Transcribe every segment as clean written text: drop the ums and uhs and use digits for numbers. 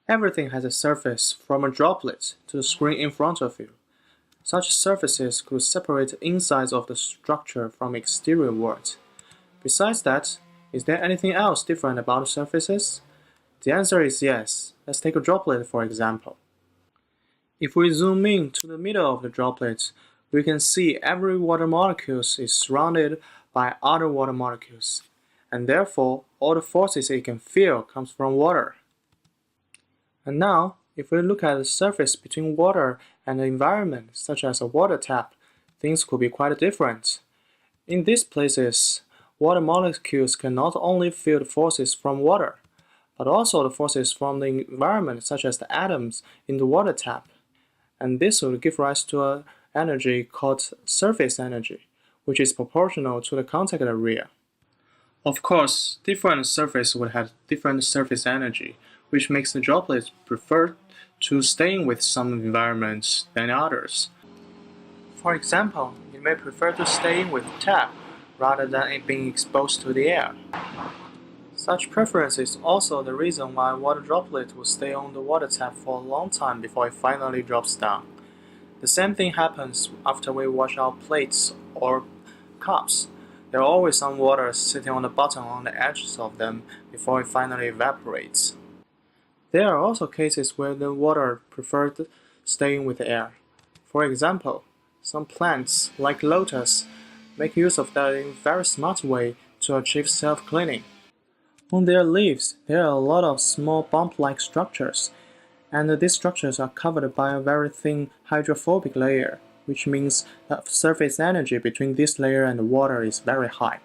Everything has a surface from a droplet to the screen in front of you. Such surfaces could separate the insides of the structure from exterior world. Besides that, is there anything else different about the surfaces? The answer is yes. Let's take a droplet for example. If we zoom in to the middle of the droplet, we can see every water molecule is surrounded by other water molecules, and therefore all the forces it can feel comes from water. And now, if we look at the surface between water and the environment, such as a water tap, things could be quite different. In these places, water molecules can not only feel the forces from water, but also the forces from the environment, such as the atoms in the water tap. And this will give rise to an energy called surface energy, which is proportional to the contact area. Of course, different surfaces would have different surface energy, which makes the droplets prefer to staying with some environments than others. For example, it may prefer to stay with the tap rather than it being exposed to the air. Such preference is also the reason why water droplet will stay on the water tap for a long time before it finally drops down. The same thing happens after we wash our plates or cups. There are always some water sitting on the bottom on the edges of them before it finally evaporates. There are also cases where the water preferred staying with the air. For example, some plants, like lotus, make use of that in a very smart way to achieve self-cleaning. On their leaves, there are a lot of small bump-like structures, and these structures are covered by a very thin hydrophobic layer, which means the surface energy between this layer and the water is very high.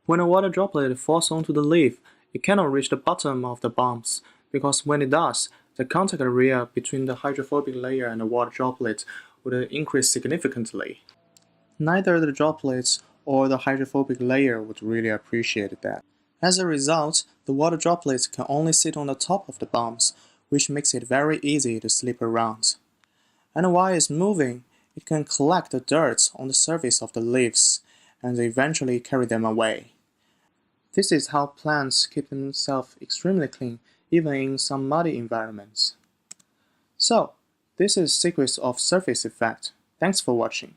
When a water droplet falls onto the leaf, it cannot reach the bottom of the bumps, because when it does, the contact area between the hydrophobic layer and the water droplet would increase significantly. Neither the droplets or the hydrophobic layer would really appreciate that. As a result, the water droplets can only sit on the top of the bumps, which makes it very easy to slip around. And while it's moving, it can collect the dirt on the surface of the leaves and eventually carry them away. This is how plants keep themselves extremely clean even in some muddy environments. So, this is secrets of surface effect. Thanks for watching.